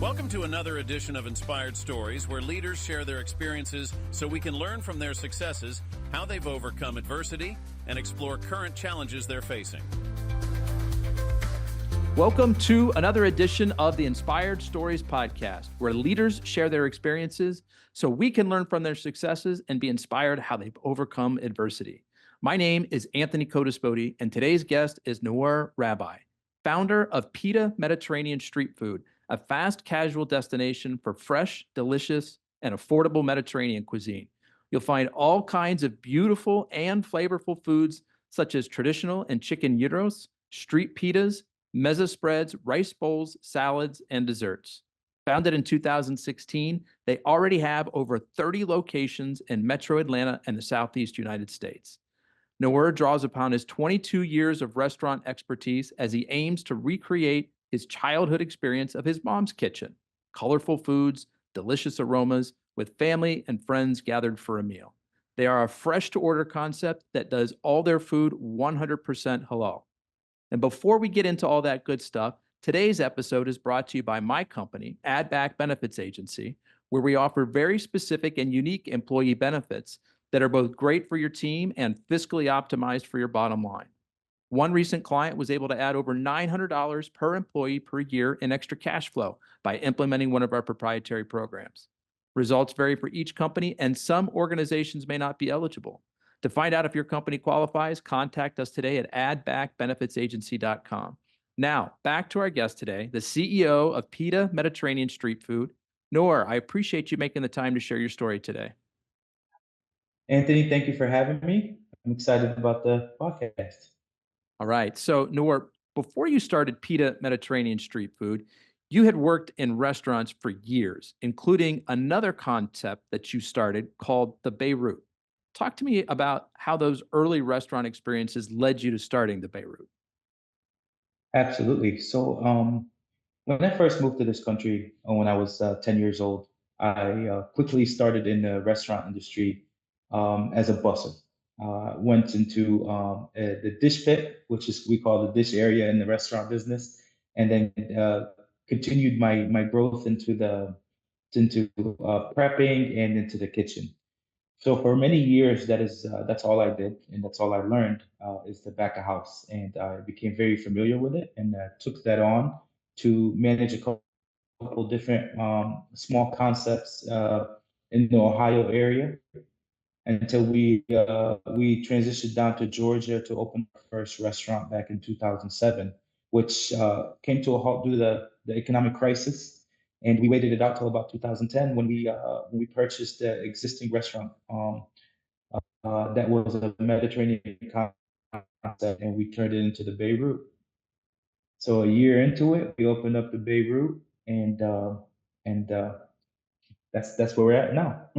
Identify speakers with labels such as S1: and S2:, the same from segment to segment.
S1: Welcome to another edition of Inspired Stories, where leaders share their experiences so we can learn from their successes, how they've overcome adversity, and explore current challenges they're facing.
S2: Welcome to another edition of the Inspired Stories podcast, where leaders share their experiences so we can learn from their successes and be inspired how they've overcome adversity. My name is Anthony Codispoti, and today's guest is Nour Rabai, founder of Pita Mediterranean Street Food, a fast casual destination for fresh, delicious, and affordable Mediterranean cuisine. You'll find all kinds of beautiful and flavorful foods such as traditional and chicken gyros, street pitas, mezza spreads, rice bowls, salads, and desserts. Founded in 2016, they already have over 30 locations in Metro Atlanta and the Southeast United States. Nour draws upon his 22 years of restaurant expertise as he aims to recreate his childhood experience of his mom's kitchen: colorful foods, delicious aromas, with family and friends gathered for a meal. They are a fresh-to-order concept that does all their food 100% halal. And before we get into all that good stuff, today's episode is brought to you by my company, Add Back Benefits Agency, where we offer very specific and unique employee benefits that are both great for your team and fiscally optimized for your bottom line. One recent client was able to add over $900 per employee per year in extra cash flow by implementing one of our proprietary programs. Results vary for each company, and some organizations may not be eligible. To find out if your company qualifies, contact us today at addbackbenefitsagency.com. Now, back to our guest today, the CEO of Pita Mediterranean Street Food. Nour, I appreciate you making the time to share your story today.
S3: Anthony, thank you for having me. I'm excited about the podcast.
S2: All right. So, Nour, before you started Pita Mediterranean Street Food, you had worked in restaurants for years, including another concept that you started called the Beirut. Talk to me about how those early restaurant experiences led you to starting the Beirut.
S3: Absolutely. So, when I first moved to this country, when I was 10 years old, I quickly started in the restaurant industry as a busser. Went into the dish pit, which is we call the dish area in the restaurant business, and then continued my growth into prepping and into the kitchen. So for many years, that's all I did, and that's all I learned is the back of house, and I became very familiar with it, and took that on to manage a couple different small concepts in the Ohio area until we transitioned down to Georgia to open our first restaurant back in 2007, which came to a halt due to the economic crisis, and we waited it out till about 2010 when we purchased the existing restaurant that was a Mediterranean concept, and we turned it into the Beirut. So a year into it, we opened up the Beirut, and that's where we're at now.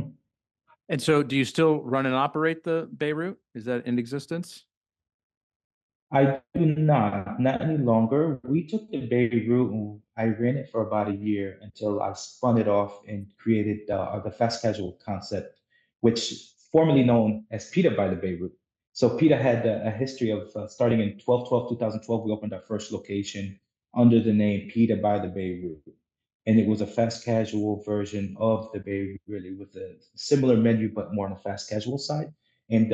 S2: And so, do you still run and operate the Beirut? Is that in existence?
S3: I do not any longer. We took the Beirut and I ran it for about a year until I spun it off and created the fast casual concept, which formerly known as Pita by the Beirut. So Pita had a history of starting in 2012. We opened our first location under the name Pita by the Beirut. And it was a fast casual version of the Beirut, really, with a similar menu, but more on the fast casual side. And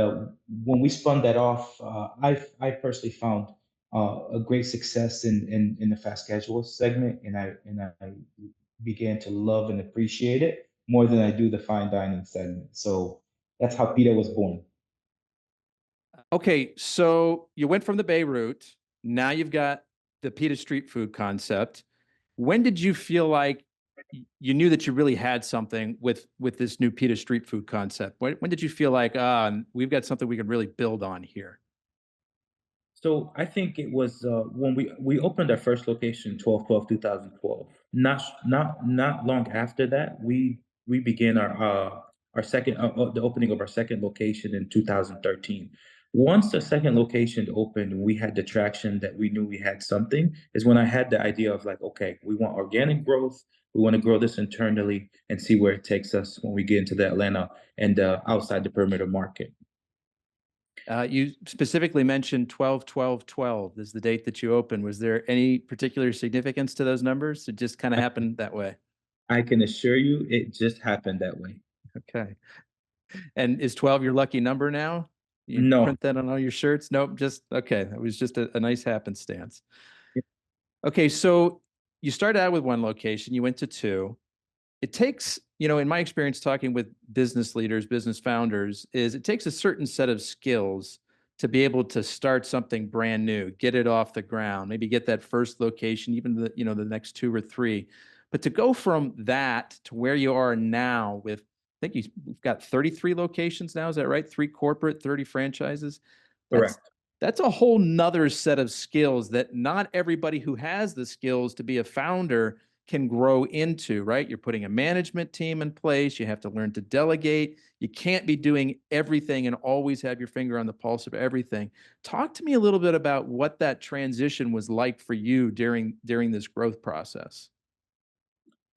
S3: when we spun that off, I personally found a great success in the fast casual segment, and I began to love and appreciate it more than I do the fine dining segment. So that's how Pita was born.
S2: Okay, so you went from the Beirut. Now you've got the Pita Street Food concept. When did you feel like you knew that you really had something with this new Pita Street Food concept? When did you feel like, we've got something we can really build on here?
S3: So I think it was when we opened our first location 2012. Not long after that, we began our second the opening of our second location in 2013. Once the second location opened, we had the traction that we knew we had something. Is when I had the idea of like, okay, we want organic growth. We want to grow this internally and see where it takes us when we get into the Atlanta and outside the perimeter market.
S2: You specifically mentioned 12-12-12 is the date that you opened. Was there any particular significance to those numbers? It just kind of happened that way.
S3: I can assure you it just happened that way.
S2: Okay. And is 12 your lucky number now? You
S3: No.
S2: print that on all your shirts? Nope, just okay. That was just a nice happenstance. Okay, so you started out with one location, you went to two. It takes, in my experience talking with business leaders, business founders, is it takes a certain set of skills to be able to start something brand new, get it off the ground, maybe get that first location, even the next two or three. But to go from that to where you are now with, I think you've got 33 locations now, is that right? 3 corporate, 30 franchises.
S3: Correct.
S2: That's a whole nother set of skills that not everybody who has the skills to be a founder can grow into, right? You're putting a management team in place. You have to learn to delegate. You can't be doing everything and always have your finger on the pulse of everything. Talk to me a little bit about what that transition was like for you during this growth process.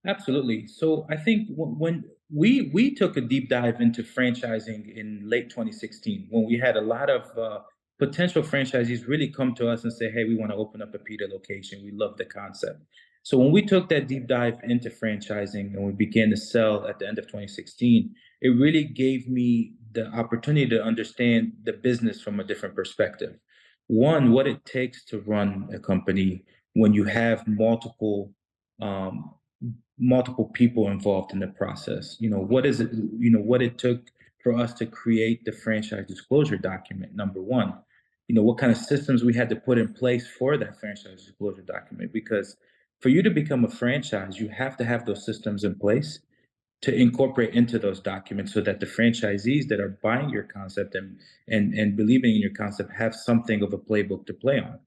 S3: Absolutely. So I think when we took a deep dive into franchising in late 2016, when we had a lot of potential franchisees really come to us and say, "Hey, we want to open up a pita location. We love the concept." So when we took that deep dive into franchising and we began to sell at the end of 2016, it really gave me the opportunity to understand the business from a different perspective. One, what it takes to run a company when you have um, multiple people involved in the process. What is it, what it took for us to create the franchise disclosure document, number one. What kind of systems we had to put in place for that franchise disclosure document, because for you to become a franchise, you have to have those systems in place to incorporate into those documents so that the franchisees that are buying your concept and believing in your concept have something of a playbook to play on.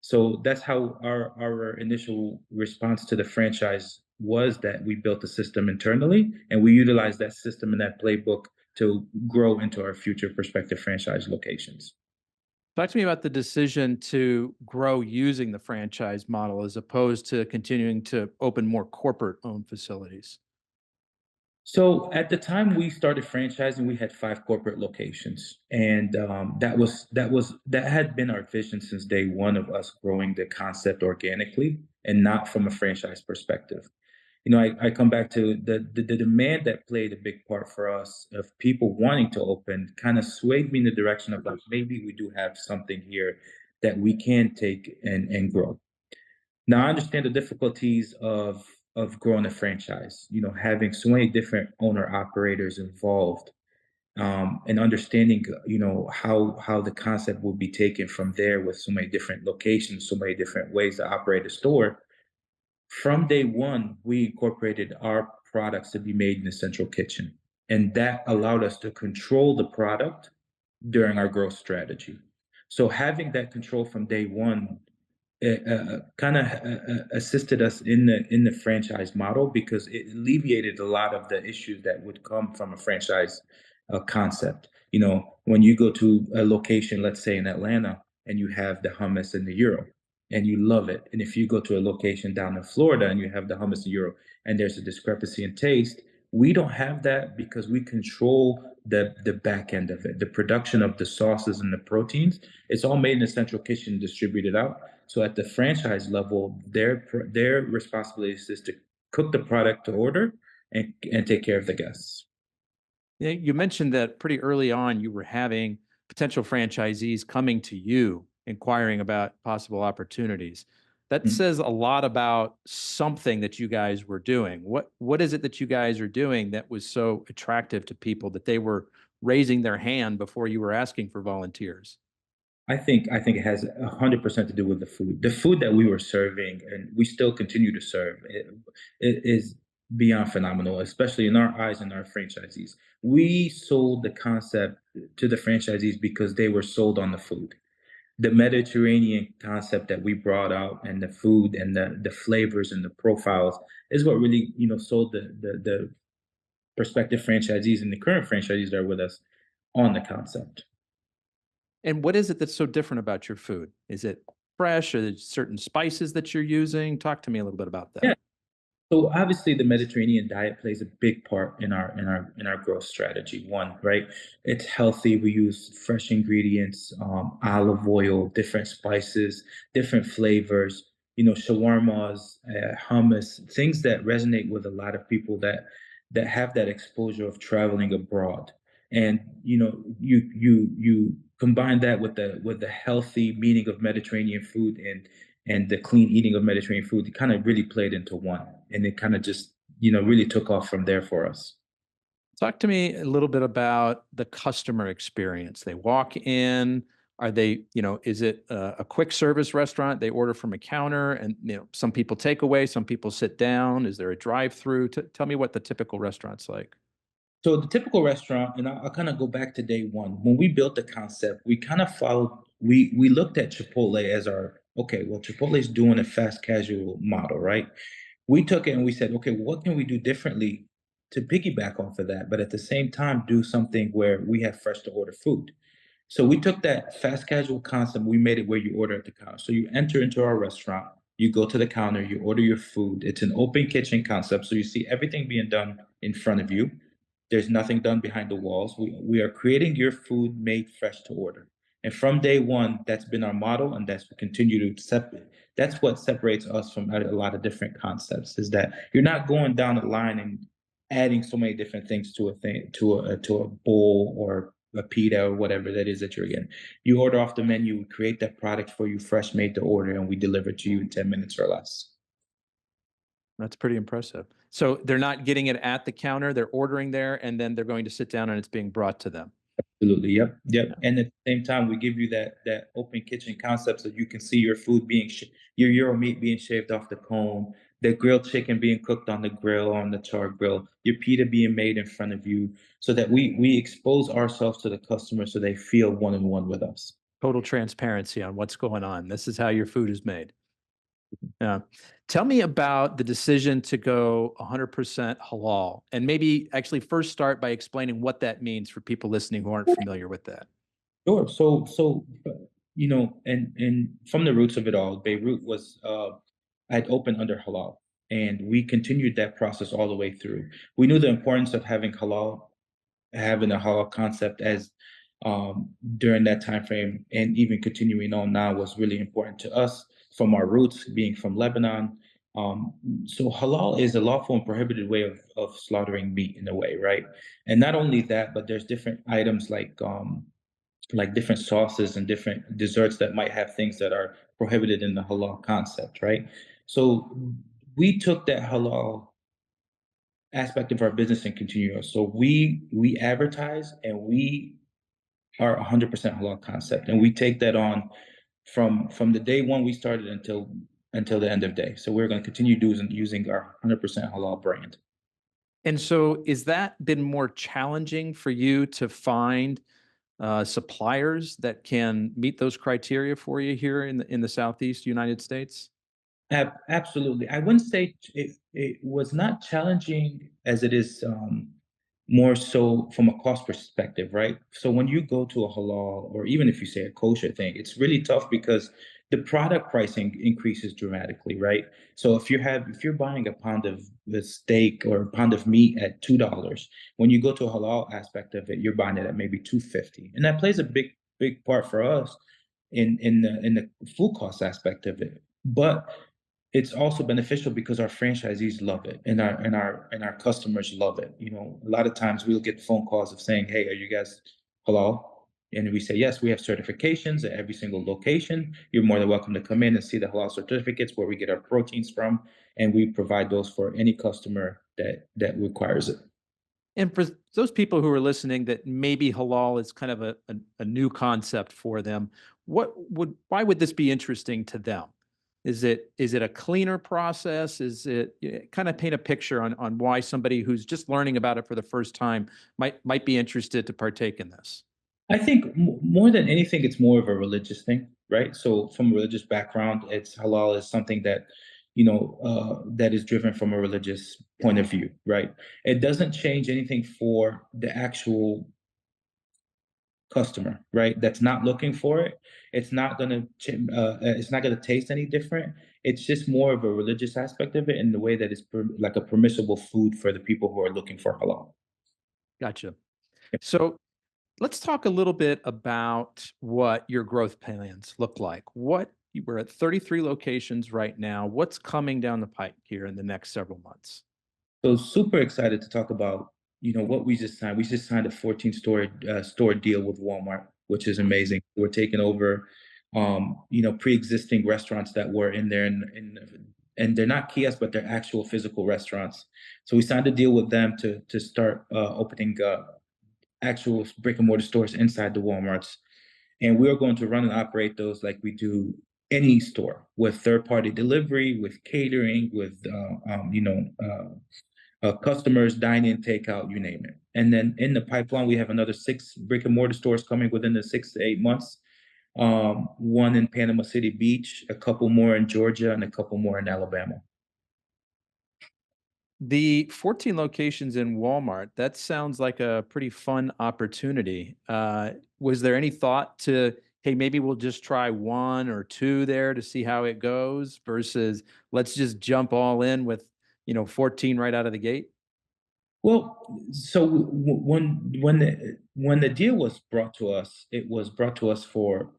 S3: So that's how our initial response to the franchise was, that we built a system internally and we utilized that system and that playbook to grow into our future prospective franchise locations.
S2: Talk to me about the decision to grow using the franchise model as opposed to continuing to open more corporate-owned facilities.
S3: So at the time we started franchising, we had 5 corporate locations, and that had been our vision since day one of us growing the concept organically and not from a franchise perspective. I come back to the demand that played a big part for us of people wanting to open kind of swayed me in the direction of like, maybe we do have something here that we can take and grow. Now I understand the difficulties of growing a franchise, having so many different owner operators involved, and understanding, how the concept will be taken from there with so many different locations, so many different ways to operate a store. From day one, we incorporated our products to be made in the central kitchen, and that allowed us to control the product during our growth strategy. So having that control from day one kind of assisted us in the franchise model, because it alleviated a lot of the issues that would come from a franchise concept. When you go to a location, let's say in Atlanta, and you have the hummus and the gyro, and you love it, and if you go to a location down in Florida and you have the hummus and gyro, and there's a discrepancy in taste, we don't have that because we control the back end of it, the production of the sauces and the proteins. It's all made in the central kitchen, distributed out. So at the franchise level, their responsibility is to cook the product to order and take care of the guests.
S2: Yeah, you mentioned that pretty early on you were having potential franchisees coming to you inquiring about possible opportunities. That
S3: Mhm.
S2: says a lot about something that you guys were doing. What is it that you guys are doing that was so attractive to people that they were raising their hand before you were asking for volunteers?
S3: I think it has 100% to do with the food. The food that we were serving and we still continue to serve it is beyond phenomenal, especially in our eyes and our franchisees. We sold the concept to the franchisees because they were sold on the food. The Mediterranean concept that we brought out, and the food and the flavors and the profiles is what really, sold the prospective franchisees and the current franchisees that are with us on the concept.
S2: And what is it that's so different about your food? Is it fresh or certain spices that you're using? Talk to me a little bit about
S3: Yeah.
S2: that.
S3: So obviously the Mediterranean diet plays a big part in our growth strategy. One, right? It's healthy. We use fresh ingredients, olive oil, different spices, different flavors, shawarmas, hummus, things that resonate with a lot of people that have that exposure of traveling abroad. And you combine that with the healthy meaning of Mediterranean food and the clean eating of Mediterranean food, it kind of really played into one. And it kind of just, really took off from there for us.
S2: Talk to me a little bit about the customer experience. They walk in, are they, is it a quick service restaurant? They order from a counter and, some people take away, some people sit down. Is there a drive-through? Tell me what the typical restaurant's like.
S3: So the typical restaurant, and I'll kind of go back to day one. When we built the concept, we kind of followed, we looked at Chipotle as our, okay, well, Chipotle is doing a fast casual model, right? We took it and we said, okay, what can we do differently to piggyback off of that, but at the same time do something where we have fresh to order food. So we took that fast casual concept, we made it where you order at the counter. So you enter into our restaurant, you go to the counter, you order your food. It's an open kitchen concept, so you see everything being done in front of you. There's nothing done behind the walls. We are creating your food made fresh to order. And from day one, that's been our model, and that's what continue to separate. That's what separates us from a lot of different concepts. Is that you're not going down the line and adding so many different things to a thing, to a bowl or a pita or whatever that is that you're getting. You order off the menu, we create that product for you, fresh made to order, and we deliver it to you in 10 minutes or less.
S2: That's pretty impressive. So they're not getting it at the counter, they're ordering there, and then they're going to sit down and it's being brought to them.
S3: Absolutely. Yep. Yep.
S2: Yeah.
S3: And at the same time, we give you that open kitchen concept so you can see your food your Euro meat being shaved off the cone, the grilled chicken being cooked on the grill, on the char grill, your pita being made in front of you, so that we expose ourselves to the customer so they feel one on one with us.
S2: Total transparency on what's going on. This is how your food is made. Yeah. Tell me about the decision to go 100% halal, and maybe actually first start by explaining what that means for people listening who aren't familiar with that.
S3: Sure. So and from the roots of it all, Beirut was I'd opened under halal, and we continued that process all the way through. We knew the importance of having a halal concept as during that time frame, and even continuing on now was really important to us from our roots being from Lebanon. So halal is a lawful and prohibited way of slaughtering meat in a way, right? And not only that, but there's different items like different sauces and different desserts that might have things that are prohibited in the halal concept, right? So we took that halal aspect of our business and continue. So we advertise and we are 100% halal concept, and we take that on from the day one we started until the end of day. So we're going to continue using our 100% halal brand.
S2: And so is that been more challenging for you to find suppliers that can meet those criteria for you here in the Southeast United States?
S3: Absolutely. I wouldn't say it was not challenging as it is more so from a cost perspective, right? So when you go to a halal or even if you say a kosher thing, it's really tough because the product pricing increases dramatically, right? So if you're buying a pound of the steak or a pound of meat at $2, when you go to a halal aspect of it, you're buying it at maybe 250, and that plays a big part for us in the food cost aspect of it. But it's also beneficial because our franchisees love it and our customers love it. A lot of times we'll get phone calls of saying, "Hey, are you guys halal?" And we say, "Yes, we have certifications at every single location. You're more than welcome to come in and see the halal certificates where we get our proteins from, and we provide those for any customer that requires it."
S2: And for those people who are listening that maybe halal is kind of a new concept for them, why would this be interesting to them? Is it a cleaner process? Is it kind of paint a picture on why somebody who's just learning about it for the first time might be interested to partake in this?
S3: I think more than anything, it's more of a religious thing, right? So from a religious background, it's halal is something that, that is driven from a religious point of view, right? It doesn't change anything for the actual customer, right? That's not looking for it. It's not gonna taste any different. It's just more of a religious aspect of it in the way that it's like a permissible food for the people who are looking for halal.
S2: Gotcha. So let's talk a little bit about what your growth plans look like. We're at 33 locations right now. What's coming down the pike here in the next several months?
S3: So super excited to talk about, what we just signed. We just signed a 14 store deal with Walmart, which is amazing. We're taking over, pre-existing restaurants that were in there, and they're not kiosks, but they're actual physical restaurants. So we signed a deal with them to start opening actual brick and mortar stores inside the Walmarts, and we are going to run and operate those like we do any store, with third party delivery, with catering, with customers, dine in, takeout, you name it. And then in the pipeline, we have another 6 brick and mortar stores coming within the 6 to 8 months. One in Panama City Beach, a couple more in Georgia, and a couple more in Alabama.
S2: The 14 locations in Walmart, that sounds like a pretty fun opportunity. Was there any thought to, hey, maybe we'll just try 1 or 2 there to see how it goes versus let's just jump all in with, 14 right out of the gate?
S3: Well, so when the deal was brought to us, it was brought to us for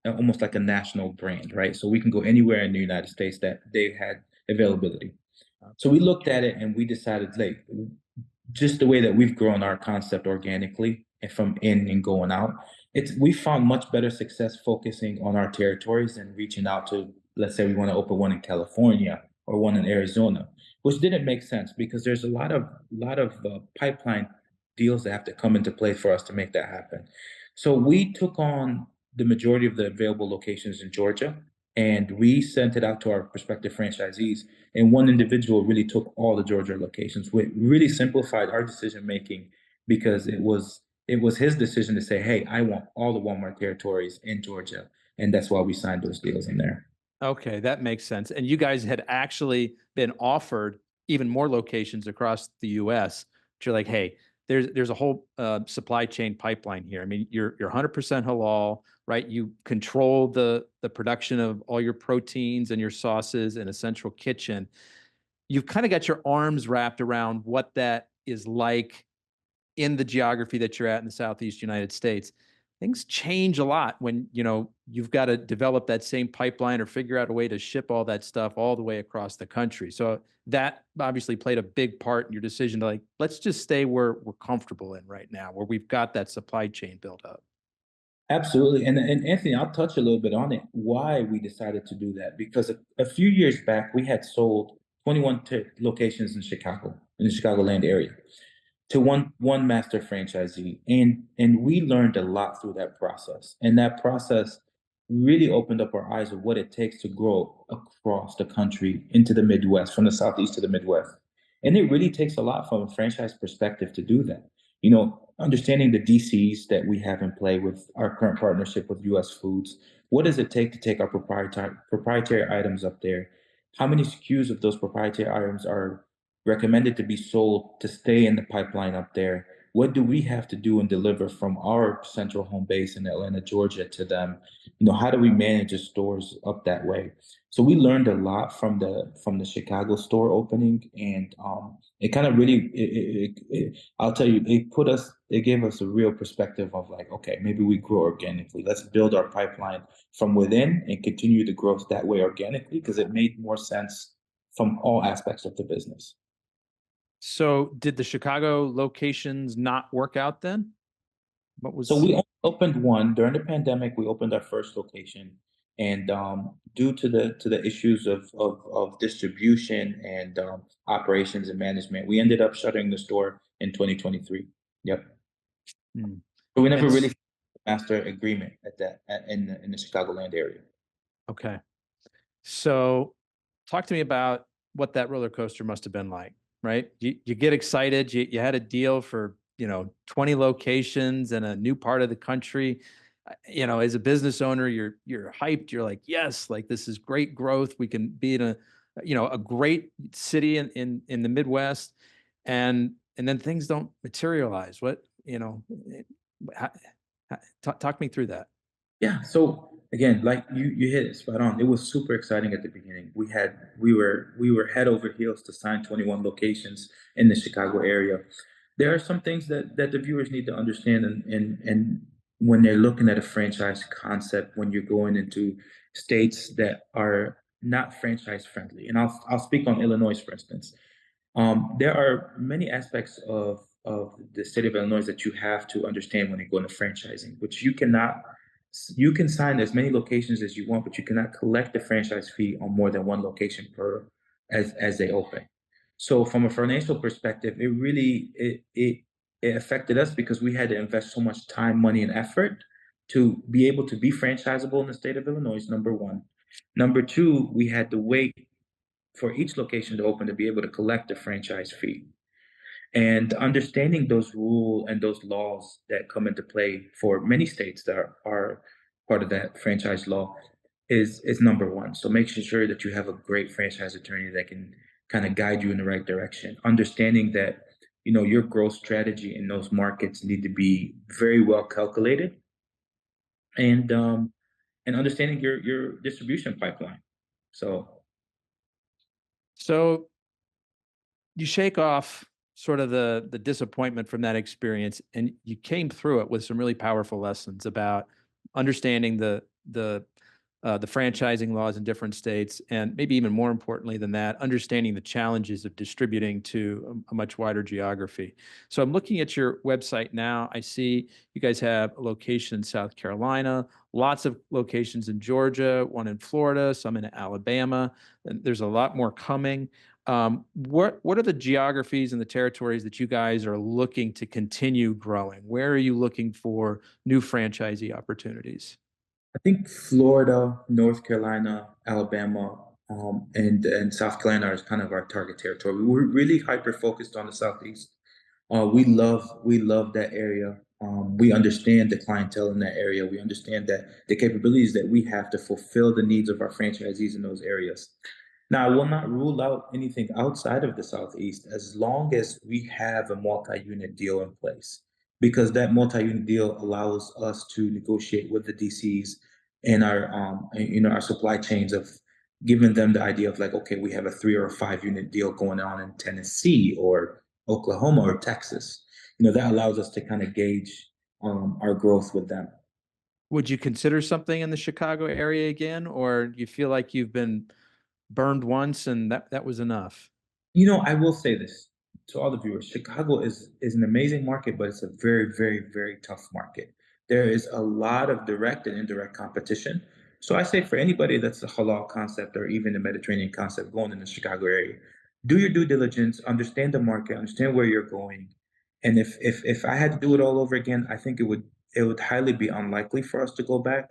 S3: almost like a national brand, right? So we can go anywhere in the United States that they had availability. So we looked at it and we decided, like, just the way that we've grown our concept organically and from in and going out, we found much better success focusing on our territories and reaching out to, let's say we want to open one in California or one in Arizona, which didn't make sense because there's a lot of pipeline deals that have to come into play for us to make that happen. So we took on the majority of the available locations in Georgia, and we sent it out to our prospective franchisees. And one individual really took all the Georgia locations, which really simplified our decision making because it was his decision to say, "Hey, I want all the Walmart territories in Georgia," and that's why we signed those deals in there.
S2: Okay, that makes sense. And you guys had actually been offered even more locations across the US. But you're like, hey, there's a whole supply chain pipeline here. I mean, you're 100% halal, right? You control the production of all your proteins and your sauces in a central kitchen. You've kind of got your arms wrapped around what that is like in the geography that you're at in the Southeast United States. Things change a lot when, you've got to develop that same pipeline or figure out a way to ship all that stuff all the way across the country. So that obviously played a big part in your decision to, like, let's just stay where we're comfortable in right now, where we've got that supply chain built up.
S3: Absolutely. And Anthony, I'll touch a little bit on it, why we decided to do that. Because a few years back, we had sold 21 locations in Chicago, in the Chicagoland area, to one master franchisee. And we learned a lot through that process. And that process really opened up our eyes of what it takes to grow across the country into the Midwest, from the Southeast to the Midwest. And it really takes a lot from a franchise perspective to do that. Understanding the DCs that we have in play with our current partnership with US Foods. What does it take to take our proprietary items up there? How many SKUs of those proprietary items are recommended to be sold to stay in the pipeline up there? What do we have to do and deliver from our central home base in Atlanta, Georgia to them? How do we manage the stores up that way? So we learned a lot from the Chicago store opening, and it kind of really, I'll tell you, it gave us a real perspective of, like, okay, maybe we grow organically. Let's build our pipeline from within and continue the growth that way organically, because it made more sense from all aspects of the business.
S2: So did the Chicago locations not work out then?
S3: So we only opened one during the pandemic. We opened our first location, and due to the issues of distribution and operations and management, we ended up shuttering the store in 2023. Yep.
S2: Hmm.
S3: But we never
S2: And
S3: really master agreement in the Chicagoland area.
S2: okay. So talk to me about what that roller coaster must have been like, right? You get excited, you had a deal for, 20 locations in a new part of the country. As a business owner, you're hyped. You're like, yes, like this is great growth. We can be in a great city in the Midwest, and then things don't materialize. What, how, Talk me through that.
S3: Yeah. So again, like you hit it spot on. It was super exciting at the beginning. We were head over heels to sign 21 locations in the Chicago area. There are some things that the viewers need to understand, and when they're looking at a franchise concept, when you're going into states that are not franchise friendly. And I'll speak on Illinois, for instance. There are many aspects of the state of Illinois that you have to understand when you go into franchising, which you can sign as many locations as you want, but you cannot collect the franchise fee on more than one location per as they open. So from a financial perspective, it affected us because we had to invest so much time, money, and effort to be able to be franchisable in the state of Illinois, number one. Number two, we had to wait for each location to open to be able to collect the franchise fee. And understanding those rules and those laws that come into play for many states that are part of that franchise law is number one. So making sure that you have a great franchise attorney that can kind of guide you in the right direction. Understanding that your growth strategy in those markets need to be very well calculated, and understanding your distribution pipeline.
S2: So you shake off sort of the disappointment from that experience, and you came through it with some really powerful lessons about understanding the franchising laws in different states, and maybe even more importantly than that, understanding the challenges of distributing to a much wider geography. So I'm looking at your website now. I see you guys have a location in South Carolina, lots of locations in Georgia, one in Florida, some in Alabama, and there's a lot more coming. What are the geographies and the territories that you guys are looking to continue growing? Where are you looking for new franchisee opportunities?
S3: I think Florida, North Carolina, Alabama, and South Carolina is kind of our target territory. We're really hyper focused on the Southeast. We love that area. We understand the clientele in that area. We understand that the capabilities that we have to fulfill the needs of our franchisees in those areas. Now, I will not rule out anything outside of the Southeast as long as we have a multi-unit deal in place, because that multi-unit deal allows us to negotiate with the DCs and our supply chains of giving them the idea of like, okay, we have a 3 or 5 unit deal going on in Tennessee or Oklahoma or Texas. That allows us to kind of gauge our growth with them.
S2: Would you consider something in the Chicago area again, or do you feel like you've been burned once and that was enough?
S3: I will say this to all the viewers. Chicago is an amazing market, but it's a very, very, very tough market. There is a lot of direct and indirect competition. So I say for anybody that's a halal concept or even the Mediterranean concept going in the Chicago area, do your due diligence, understand the market, understand where you're going. And if I had to do it all over again, I think it would highly be unlikely for us to go back,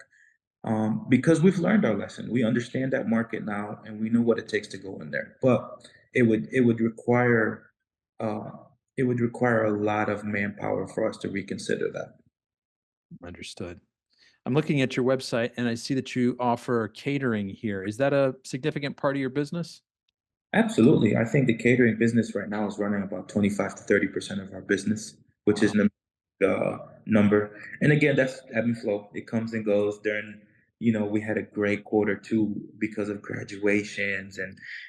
S3: because we've learned our lesson. We understand that market now, and we know what it takes to go in there. But it would require uh, it would require a lot of manpower for us to reconsider that.
S2: Understood. I'm looking at your website and I see that you offer catering here. Is that a significant part of your business?
S3: Absolutely, I think the catering business right now is running about 25 to 30% of our business, which is
S2: Wow.
S3: an number. And again, that's ebb and flow. It comes and goes. We had a great quarter two because of graduations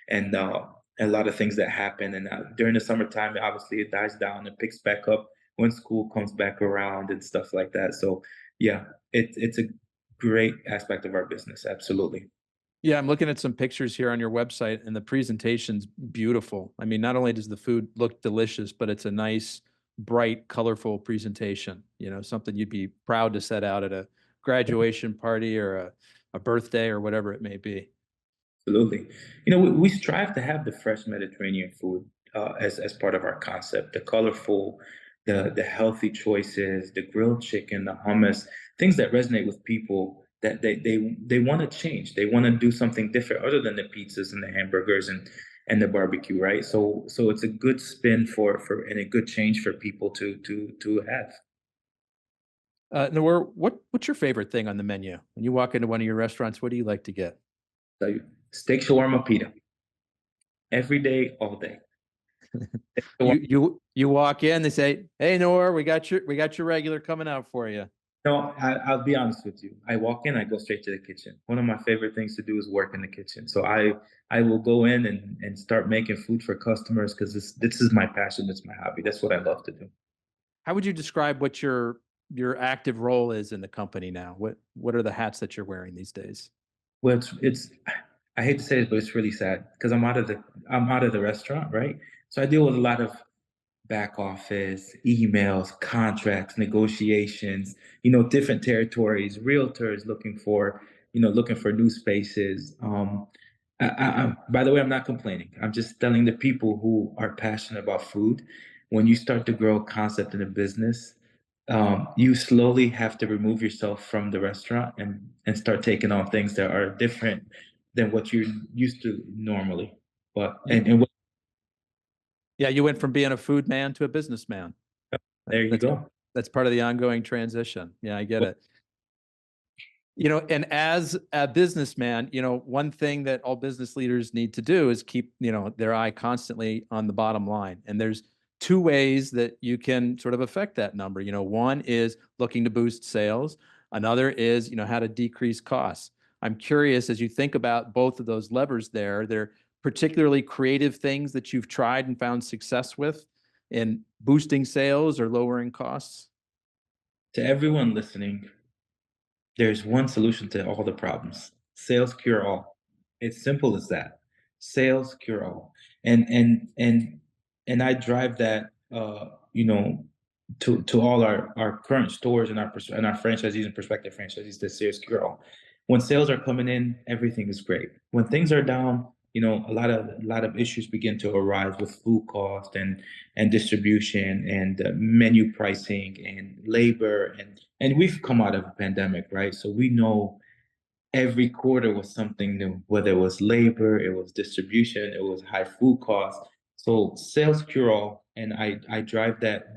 S3: and a lot of things that happen. And during the summertime, obviously it dies down and picks back up when school comes back around and stuff like that. So yeah, it's a great aspect of our business. Absolutely.
S2: Yeah, I'm looking at some pictures here on your website and the presentation's beautiful. I mean, not only does the food look delicious, but it's a nice, bright, colorful presentation, something you'd be proud to set out at a graduation party or a birthday or whatever it may be.
S3: Absolutely. We strive to have the fresh Mediterranean food as part of our concept, the colorful, the healthy choices, the grilled chicken, the hummus, things that resonate with people that they want to change. They want to do something different other than the pizzas and the hamburgers and the barbecue, right? So it's a good spin for and a good change for people to have.
S2: Nour, what's your favorite thing on the menu? When you walk into one of your restaurants, what do you like to get?
S3: So steak shawarma pita every day, all day.
S2: You walk in, they say, "Hey, Nour, we got your regular coming out for you."
S3: No, I'll be honest with you. I walk in, I go straight to the kitchen. One of my favorite things to do is work in the kitchen. So I will go in and start making food for customers because this is my passion. It's my hobby. That's what I love to do.
S2: How would you describe what your active role is in the company now? What are the hats that you're wearing these days?
S3: Well, it's I hate to say it, but it's really sad because I'm out of the restaurant, right? So I deal with a lot of back office, emails, contracts, negotiations, different territories, realtors looking for new spaces. By the way, I'm not complaining. I'm just telling the people who are passionate about food, when you start to grow a concept in a business, you slowly have to remove yourself from the restaurant and start taking on things that are different than what you're used to normally. But and
S2: Yeah, you went from being a food man to a businessman.
S3: there you
S2: That's
S3: go.
S2: that's part of the ongoing transition. Yeah, I get it. And as a businessman, one thing that all business leaders need to do is keep, their eye constantly on the bottom line. And there's two ways that you can sort of affect that number. One is looking to boost sales. Another is, how to decrease costs. I'm curious, as you think about both of those levers there particularly creative things that you've tried and found success with in boosting sales or lowering costs?
S3: To everyone listening, there's one solution to all the problems. Sales cure all. It's simple as that. Sales cure all. And I drive that to all our current stores and our franchisees and prospective franchisees that sales cure all. When sales are coming in, everything is great. When things are down, a lot of issues begin to arise with food cost and distribution and menu pricing and labor and we've come out of a pandemic, right? So we know every quarter was something new, whether it was labor, it was distribution, it was high food costs. So sales cure all, and I drive that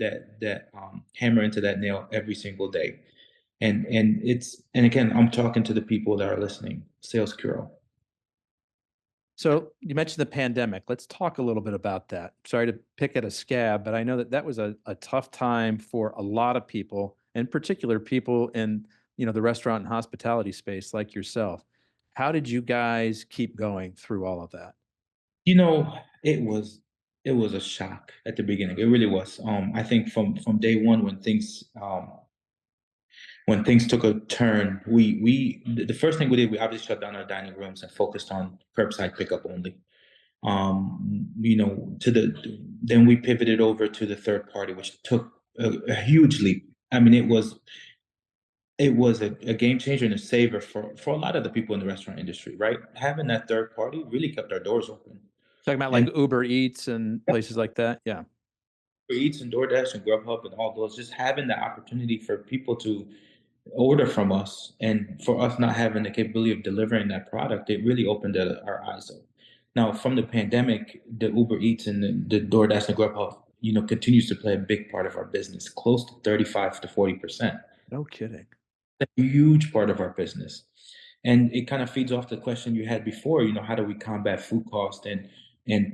S3: hammer into that nail every single day. And again, I'm talking to the people that are listening. Sales cure all.
S2: So you mentioned the pandemic. Let's talk a little bit about that. Sorry to pick at a scab, but I know that was a tough time for a lot of people, in particular people in the restaurant and hospitality space like yourself. How did you guys keep going through all of that?
S3: You know, it was a shock at the beginning. It really was. I think from day one when things took a turn, the first thing we did, we obviously shut down our dining rooms and focused on curbside pickup only. Then we pivoted over to the third party, which took a huge leap. I mean, it was a game changer and a saver for a lot of the people in the restaurant industry, right? Having that third party really kept our doors open.
S2: Talking about
S3: And
S2: like Uber Eats and places like that. Yeah.
S3: Uber Eats and DoorDash and Grubhub and all those, just having the opportunity for people to order from us and for us not having the capability of delivering that product, it really opened our eyes up. Now, from the pandemic, the Uber Eats and the DoorDash and Grubhub, continues to play a big part of our business, close to 35 to 40%.
S2: No kidding.
S3: A huge part of our business. And it kind of feeds off the question you had before, how do we combat food cost and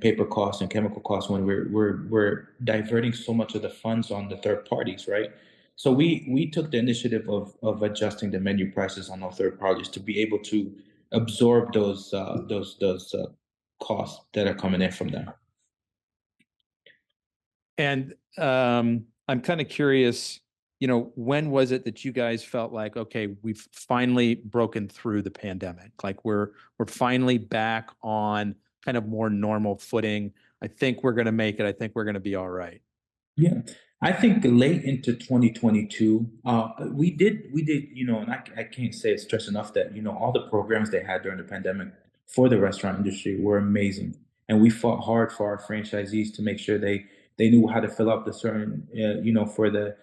S3: paper costs and chemical costs when we're diverting so much of the funds on the third parties, right? So we took the initiative of adjusting the menu prices on our third parties to be able to absorb those costs that are coming in from them.
S2: And I'm kind of curious, when was it that you guys felt like, okay, we've finally broken through the pandemic? Like we're finally back on kind of more normal footing. I think we're going to make it. I think we're going to be all right.
S3: Yeah, I think late into 2022, we did, and I can't say it stress enough that, all the programs they had during the pandemic for the restaurant industry were amazing. And we fought hard for our franchisees to make sure they knew how to fill out the certain, for the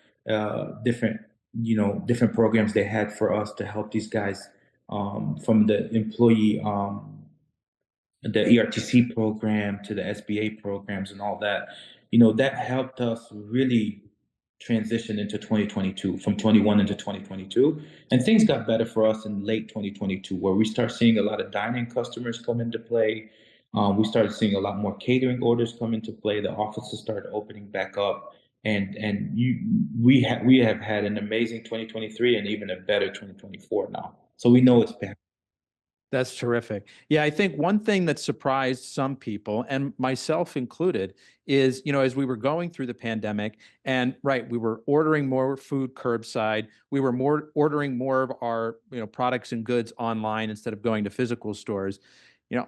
S3: different programs they had for us to help these guys from the employee, the ERTC program to the SBA programs and all that, that helped us really transition into 2022 from 21 into 2022. And things got better for us in late 2022, where we start seeing a lot of dining customers come into play. We started seeing a lot more catering orders come into play. The offices started opening back up. and we have had an amazing 2023 and even a better 2024 now. So we know it's back.
S2: That's terrific. Yeah, I think one thing that surprised some people, and myself included, is, as we were going through the pandemic, and right, we were ordering more food curbside, we were ordering more of our, products and goods online instead of going to physical stores. A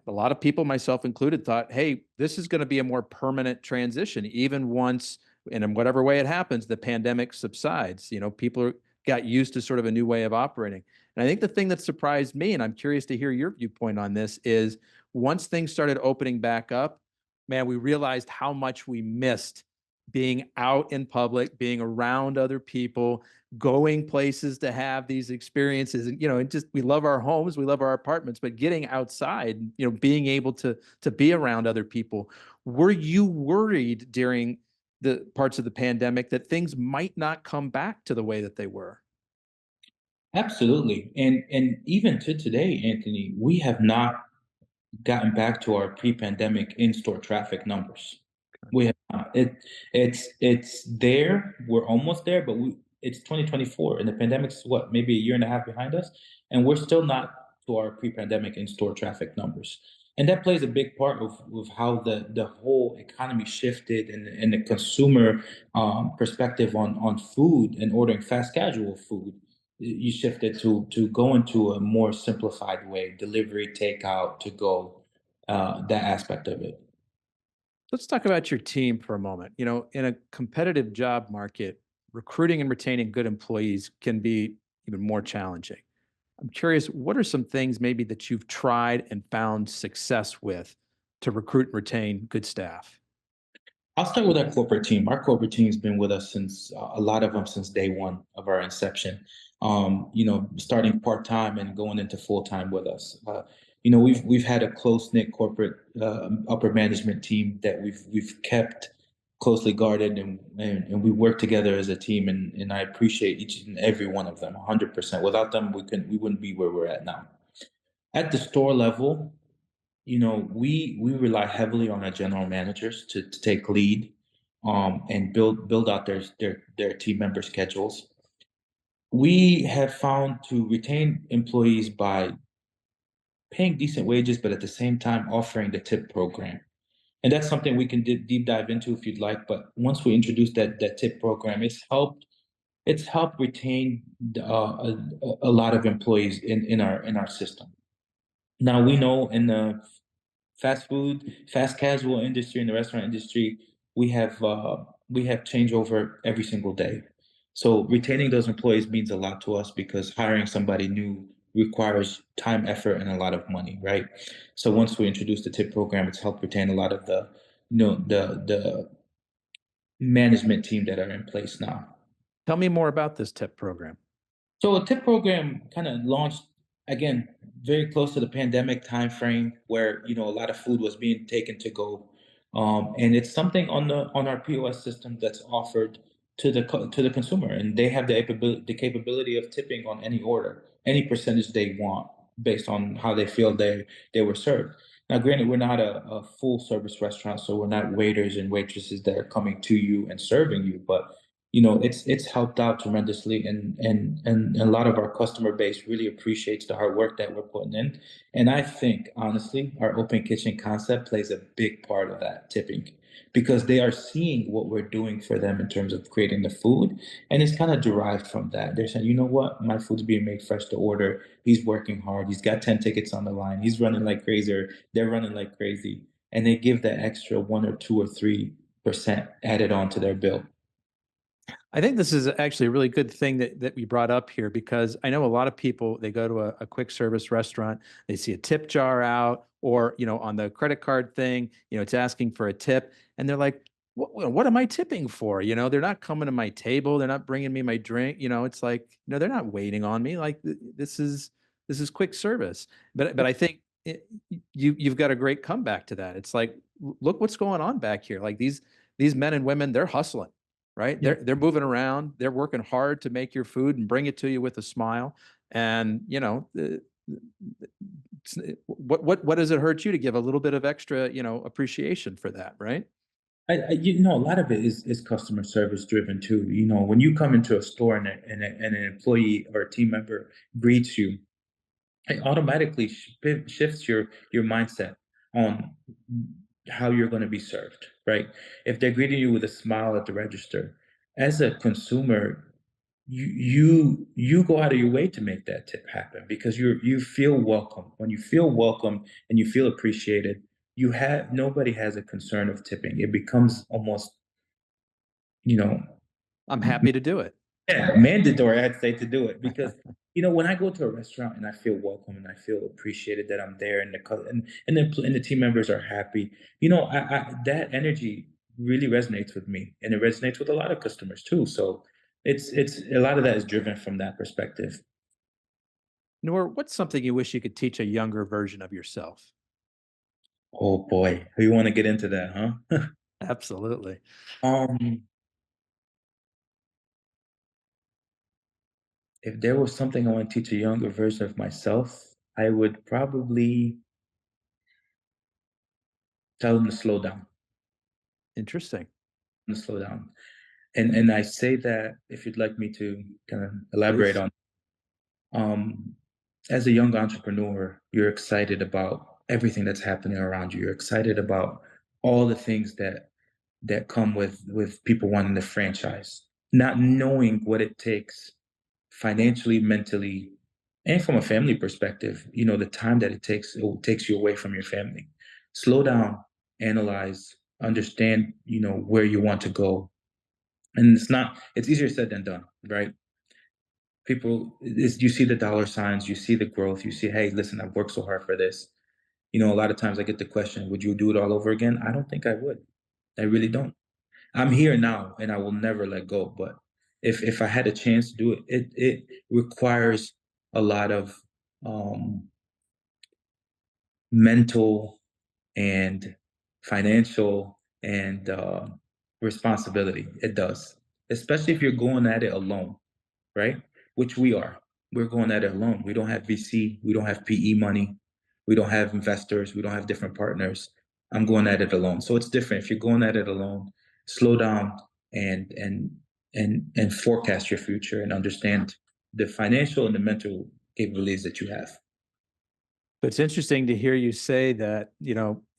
S2: lot of people, myself included, thought, hey, this is going to be a more permanent transition, even once, and in whatever way it happens, the pandemic subsides. People got used to sort of a new way of operating. And I think the thing that surprised me, and I'm curious to hear your viewpoint on this, is once things started opening back up, man, we realized how much we missed being out in public, being around other people, going places to have these experiences. And just we love our homes, we love our apartments, but getting outside, being able to be around other people. Were you worried during the parts of the pandemic that things might not come back to the way that they were?
S3: Absolutely. And even to today, Anthony, we have not gotten back to our pre-pandemic in-store traffic numbers. We have not. It's there. We're almost there, but it's 2024, and the pandemic's what, maybe a year and a half behind us, and we're still not to our pre-pandemic in-store traffic numbers. And that plays a big part of how the whole economy shifted, and the consumer perspective on food and ordering fast casual food. You shifted to go into a more simplified way, delivery, takeout, to go, that aspect of it.
S2: Let's talk about your team for a moment. In a competitive job market, recruiting and retaining good employees can be even more challenging. I'm curious, what are some things maybe that you've tried and found success with to recruit and retain good staff?
S3: I'll start with our corporate team. Our corporate team's been with us since, a lot of them since day one of our inception. Starting part time and going into full time with us. We've had a close knit corporate, upper management team that we've kept closely guarded, and we work together as a team. And I appreciate each and every one of them 100%. Without them, we wouldn't be where we're at now. At the store level, we rely heavily on our general managers to take lead, and build out their team member schedules. We have found to retain employees by paying decent wages, but at the same time offering the tip program. And that's something we can deep dive into if you'd like. But once we introduce that tip program, it's helped retain, a lot of employees in our system. Now we know in the fast food, fast casual industry, and the restaurant industry, we have changeover every single day. So retaining those employees means a lot to us, because hiring somebody new requires time, effort, and a lot of money, right? So once we introduce the tip program, it's helped retain a lot of the management team that are in place now.
S2: Tell me more about this tip program.
S3: So a tip program kind of launched, again, very close to the pandemic timeframe, where a lot of food was being taken to go, and it's something on our POS system that's offered to the consumer, and they have the capability of tipping on any order, any percentage they want, based on how they feel they were served. Now, granted, we're not a full service restaurant, so we're not waiters and waitresses that are coming to you and serving you, but it's helped out tremendously, and a lot of our customer base really appreciates the hard work that we're putting in. And I think, honestly, our open kitchen concept plays a big part of that tipping, because they are seeing what we're doing for them in terms of creating the food, and it's kind of derived from that. They're saying, you know what, my food's being made fresh to order. He's working hard. He's got 10 tickets on the line. He's running like crazy. Or they're running like crazy, and they give that extra 1 or 2 or 3% added on to their bill.
S2: I think this is actually a really good thing that we brought up here, because I know a lot of people, they go to a quick service restaurant, they see a tip jar out, or, on the credit card thing, it's asking for a tip, and they're like, what am I tipping for? They're not coming to my table. They're not bringing me my drink. It's like, no, they're not waiting on me. Like this is quick service. But I think you've got a great comeback to that. It's like, look what's going on back here. Like these men and women, they're hustling, right?
S3: Yeah.
S2: They're moving around. They're working hard to make your food and bring it to you with a smile. And what does it hurt you to give a little bit of extra, appreciation for that, right?
S3: a lot of it is customer service driven too. When you come into a store and an employee or a team member greets you, it automatically shifts your mindset on how you're going to be served, right? If they're greeting you with a smile at the register, as a consumer, you go out of your way to make that tip happen because you feel welcome. When you feel welcome and you feel appreciated, nobody has a concern of tipping. It becomes almost, you know,
S2: I'm happy to do it.
S3: yeah, mandatory, I'd say, to do it because when I go to a restaurant and I feel welcome and I feel appreciated that I'm there and the team members are happy, that energy really resonates with me and it resonates with a lot of customers too. So it's a lot of that is driven from that perspective.
S2: Nour, what's something you wish you could teach a younger version of yourself?
S3: Oh boy, you want to get into that, huh?
S2: Absolutely.
S3: um, if there was something I want to teach a younger version of myself, I would probably tell them to slow down.
S2: Interesting.
S3: To slow down. And I say that if you'd like me to kind of elaborate
S2: Please.
S3: on, um, as a young entrepreneur, you're excited about everything that's happening around you. You're excited about all the things that come with people wanting to franchise, not knowing what it takes financially, mentally, and from a family perspective. The time that it takes you away from your family. Slow down, analyze, understand, where you want to go. And it's easier said than done, right? You see the dollar signs, you see the growth, you see, hey, listen, I've worked so hard for this. A lot of times I get the question, would you do it all over again? I don't think I would. I really don't. I'm here now and I will never let go. But if I had a chance to do it, it requires a lot of um, mental and financial and responsibility. It does, especially if you're going at it alone, right? Which we are. We're going at it alone. We don't have VC, we don't have PE money, we don't have investors, we don't have different partners. I'm going at it alone. So it's different. If you're going at it alone, slow down and forecast your future and understand the financial and the mental capabilities that you have.
S2: But it's interesting to hear you say that,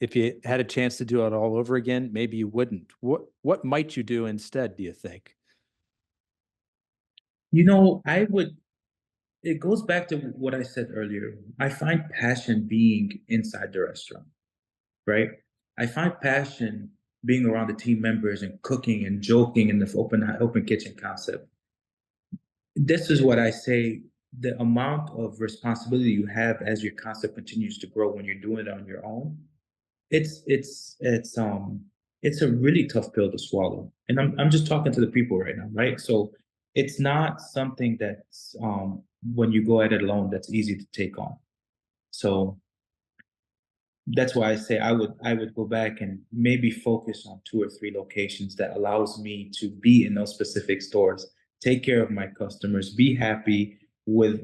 S2: if you had a chance to do it all over again, maybe you wouldn't. What might you do instead, do you think?
S3: I would It goes back to what I said earlier. I find passion being inside the restaurant, right? I find passion being around the team members and cooking and joking in the open kitchen concept. This is what I say, the amount of responsibility you have as your concept continues to grow when you're doing it on your own. It's a really tough pill to swallow. And I'm just talking to the people right now, right? So it's not something that's when you go at it alone that's easy to take on. So that's why I say I would go back and maybe focus on 2 or 3 locations that allows me to be in those specific stores, take care of my customers, be happy with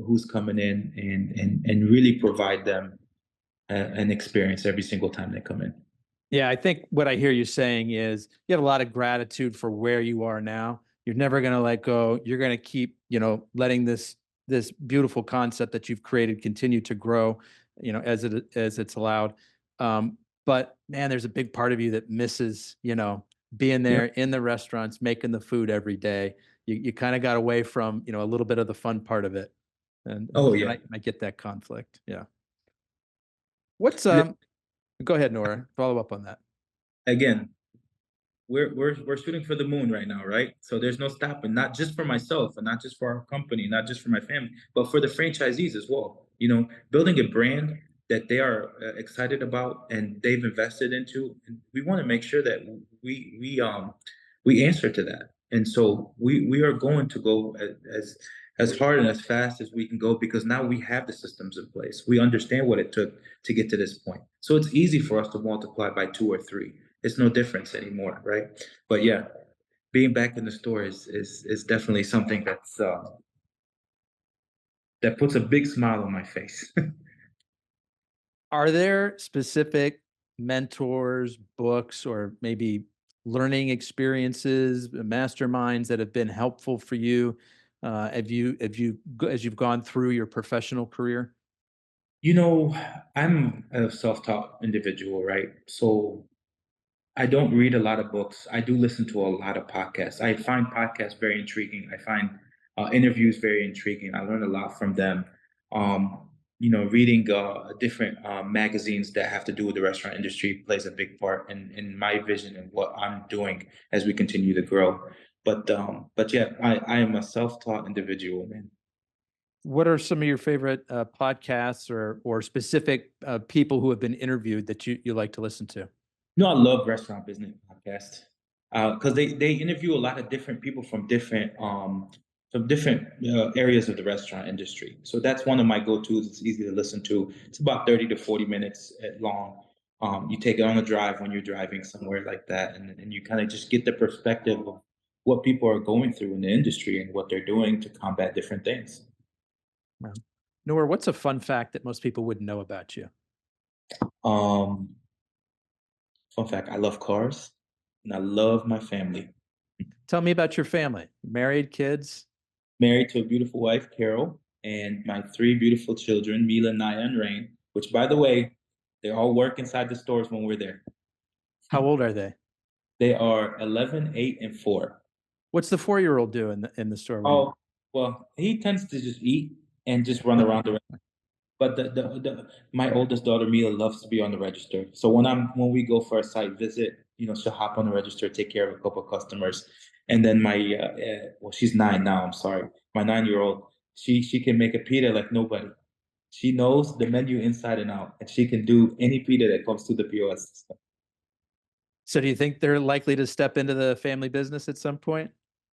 S3: who's coming in, and really provide them an experience every single time they come in.
S2: Yeah, I think what I hear you saying is you have a lot of gratitude for where you are now. You're never going to let go. You're going to keep, letting this beautiful concept that you've created continue to grow, as it's allowed. But man, there's a big part of you that misses, being
S3: Yeah.
S2: there in the restaurants, making the food every day. You kind of got away from, a little bit of the fun part of it. And
S3: Oh
S2: and
S3: yeah.
S2: I get that conflict. Yeah. What's
S3: Yeah.
S2: Go ahead, Nora. Follow up on that.
S3: Again, we're shooting for the moon right now, right? So there's no stopping, not just for myself and not just for our company, not just for my family, but for the franchisees as well. Building a brand that they are excited about and they've invested into. We want to make sure that we answer to that, and so we are going to go as hard and as fast as we can go because now we have the systems in place. We understand what it took to get to this point, so it's easy for us to multiply by 2 or 3. It's no difference anymore, right? But yeah, being back in the store is definitely something that puts a big smile on my face.
S2: Are there specific mentors, books, or maybe learning experiences, masterminds that have been helpful for you? As you've gone through your professional career?
S3: You know, I'm a self-taught individual, right? So I don't read a lot of books. I do listen to a lot of podcasts. I find podcasts very intriguing. I find interviews very intriguing. I learn a lot from them. Reading different magazines that have to do with the restaurant industry plays a big part in my vision and what I'm doing as we continue to grow. But yeah, I am a self-taught individual, man.
S2: What are some of your favorite podcasts or specific people who have been interviewed that you like to listen to?
S3: I love restaurant business podcasts because they interview a lot of different people from different areas of the restaurant industry. So that's one of my go-tos. It's easy to listen to. It's about 30 to 40 minutes long. You take it on a drive when you're driving somewhere like that, and you kind of just get the perspective of what people are going through in the industry and what they're doing to combat different things.
S2: Wow. Nour, what's a fun fact that most people wouldn't know about you?
S3: Um, Fun fact: I love cars, and I love my family.
S2: Tell me about your family. Married, kids?
S3: Married to a beautiful wife, Carol, and my three beautiful children, Mila, Naya, and Rain, which, by the way, they all work inside the stores when we're there.
S2: How old are they?
S3: They are 11, 8, and 4.
S2: What's the 4-year-old do in the store?
S3: Oh, well, he tends to just eat and just run around the But my oldest daughter Mila loves to be on the register. So when we go for a site visit, she'll hop on the register, take care of a couple of customers, and then well, she's 9 now. I'm sorry, my 9-year-old, she can make a pita like nobody. She knows the menu inside and out, and she can do any pita that comes through the POS system.
S2: So do you think they're likely to step into the family business at some point?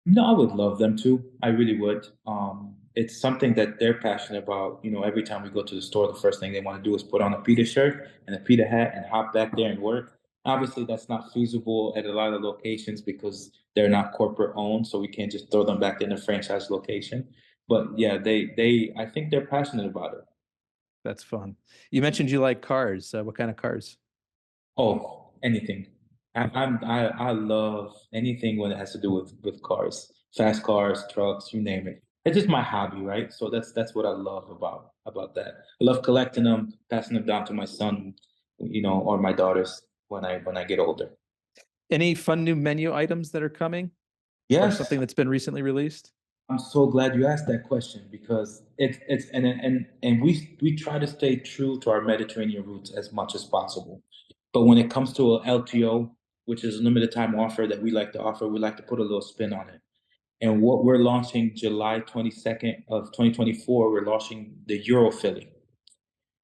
S3: No, I would love them to. I really would. It's something that they're passionate about. Every time we go to the store, the first thing they want to do is put on a pita shirt and a pita hat and hop back there and work. Obviously, that's not feasible at a lot of locations because they're not corporate owned, so we can't just throw them back in a franchise location. But yeah, I think they're passionate about it.
S2: That's fun. You mentioned you like cars. What kind of cars?
S3: Oh, anything. I love anything when it has to do with cars, fast cars, trucks, you name it. It's just my hobby, right? So that's what I love about that. I love collecting them, passing them down to my son, or my daughters when I get older.
S2: Any fun new menu items that are coming or
S3: Yes,
S2: something that's been recently released?
S3: I'm so glad you asked that question because it's and we try to stay true to our Mediterranean roots as much as possible. But when it comes to a LTO, which is a limited time offer that we like to offer, we like to put a little spin on it. And what we're launching July 22nd of 2024, we're launching the Euro Philly,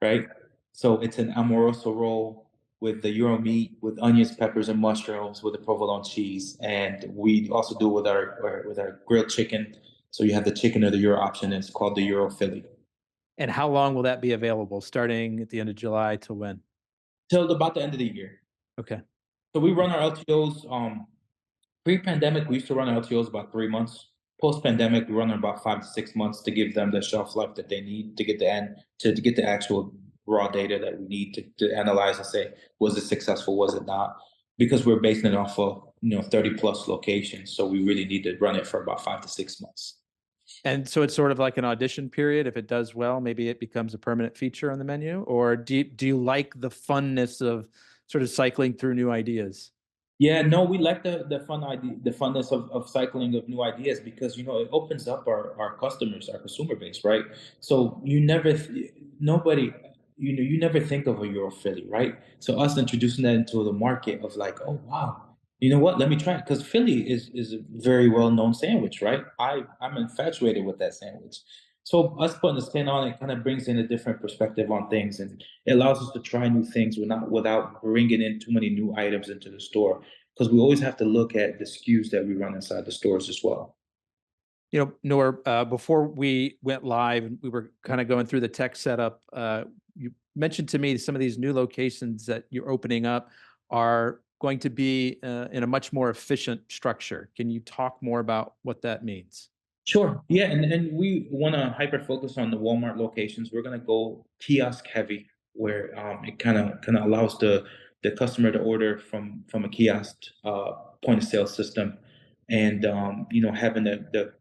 S3: right? So it's an amoroso roll with the Euro meat, with onions, peppers, and mushrooms, with the provolone cheese, and we also do with our grilled chicken. So you have the chicken or the Euro option. And it's called the Euro Philly.
S2: And how long will that be available? Starting at the end of July to when?
S3: Till about the end of the year.
S2: Okay.
S3: So we run our LTOs. Pre-pandemic, we used to run our LTOs about 3 months. Post-pandemic, we run them about 5 to 6 months to give them the shelf life that they need to get to get the actual raw data that we need to analyze and say, was it successful, was it not? Because we're basing it off of 30 plus locations, so we really need to run it for about 5 to 6 months.
S2: And so it's sort of like an audition period. If it does well, maybe it becomes a permanent feature on the menu. Or do you like the funness of sort of cycling through new ideas?
S3: Yeah, no, we like the fun idea, the funness of cycling of new ideas because it opens up our customers, our consumer base, right? So nobody, you never think of a Euro Philly, right? So us introducing that into the market of like, oh wow, you know what? Let me try it because Philly is a very well known sandwich, right? I'm infatuated with that sandwich. So us putting a spin on it kind of brings in a different perspective on things, and it allows us to try new things without bringing in too many new items into the store. Because we always have to look at the SKUs that we run inside the stores as well.
S2: Nour, before we went live and we were kind of going through the tech setup, you mentioned to me some of these new locations that you're opening up are going to be in a much more efficient structure. Can you talk more about what that means?
S3: Sure. Yeah, and we want to hyper focus on the Walmart locations. We're going to go kiosk heavy, where it kind of allows the the customer to order from a kiosk point of sale system, and having the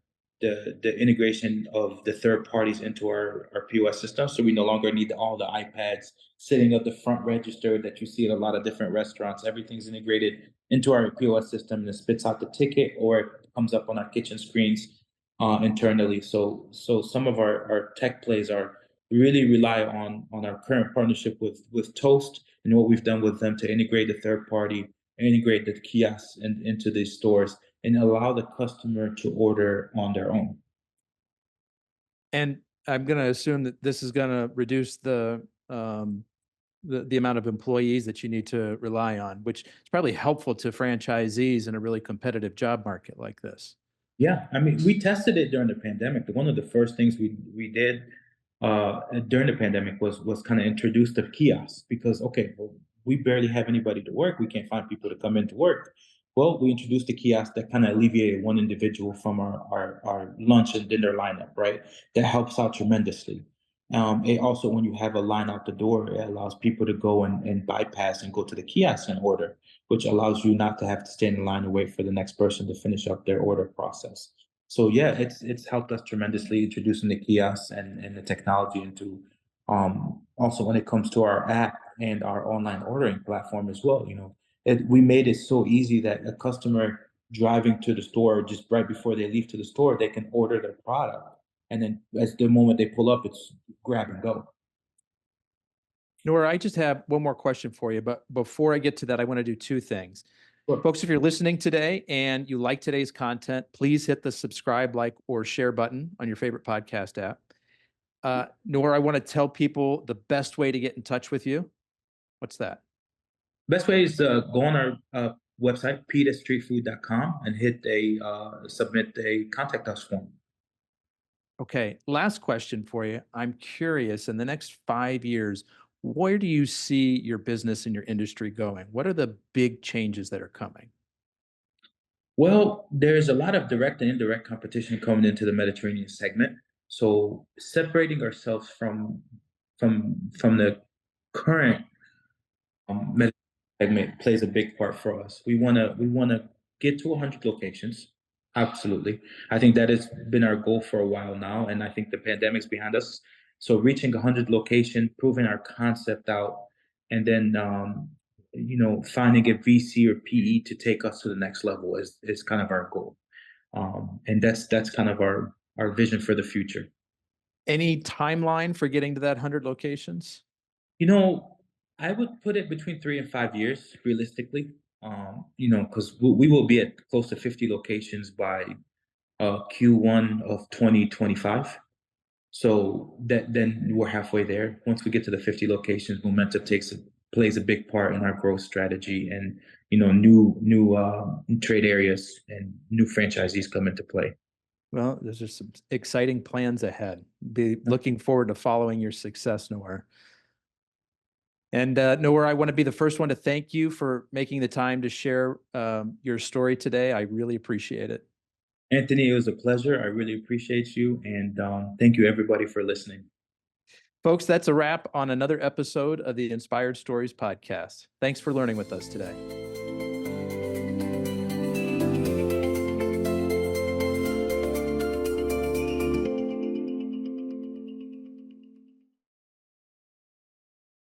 S3: integration of the third parties into our POS system, so we no longer need all the iPads sitting at the front register that you see at a lot of different restaurants. Everything's integrated into our POS system, and it spits out the ticket, or it comes up on our kitchen screens internally. So some of our tech plays are really rely on our current partnership with Toast, and what we've done with them to integrate the third party, integrate the kiosks into these stores, and allow the customer to order on their own.
S2: And I'm going to assume that this is going to reduce the amount of employees that you need to rely on, which is probably helpful to franchisees in a really competitive job market like this.
S3: Yeah, I mean, we tested it during the pandemic. One of the first things we did during the pandemic was kind of introduce the kiosks, because okay, well, we barely have anybody to work. We can't find people to come in to work. Well, we introduced the kiosk that kind of alleviated one individual from our lunch and dinner lineup, right? That helps out tremendously. It also, when you have a line out the door, it allows people to go and bypass and go to the kiosk and order, which allows you not to have to stand in line and wait for the next person to finish up their order process. So yeah, it's helped us tremendously introducing the kiosks and the technology into also when it comes to our app and our online ordering platform as well. We made it so easy that a customer driving to the store, just right before they leave to the store, they can order their product, and then as the moment they pull up, it's grab and go.
S2: Nour, I just have one more question for you, but before I get to that, I want to do two things.
S3: Sure.
S2: Folks, if you're listening today and you like today's content, please hit the subscribe, like, or share button on your favorite podcast app. Nour, I want to tell people the best way to get in touch with you. What's that?
S3: Best way is to go on our website, pitastreetfood.com, and hit submit a contact us form.
S2: Okay, last question for you. I'm curious, in the next 5 years, where do you see your business and your industry going? What are the big changes that are coming?
S3: Well, there's a lot of direct and indirect competition coming into the Mediterranean segment. So separating ourselves from the current Mediterranean segment plays a big part for us. We wanna get to 100 locations. Absolutely, I think that has been our goal for a while now, and I think the pandemic's behind us. So reaching 100 location, proving our concept out, and then finding a VC or PE to take us to the next level is kind of our goal, and that's kind of our vision for the future.
S2: Any timeline for getting to that 100 locations?
S3: You know, I would put it between 3 and 5 years, realistically. Because we will be at close to 50 locations by Q1 of 2025. So that then we're halfway there. Once we get to the 50 locations, momentum plays a big part in our growth strategy, and new trade areas and new franchisees come into play.
S2: Well, there's just some exciting plans ahead. Be looking forward to following your success, Nour. And Nour, I want to be the first one to thank you for making the time to share your story today. I really appreciate it.
S3: Anthony, it was a pleasure. I really appreciate you, and thank you everybody for listening.
S2: Folks, that's a wrap on another episode of the Inspired Stories podcast. Thanks for learning with us today.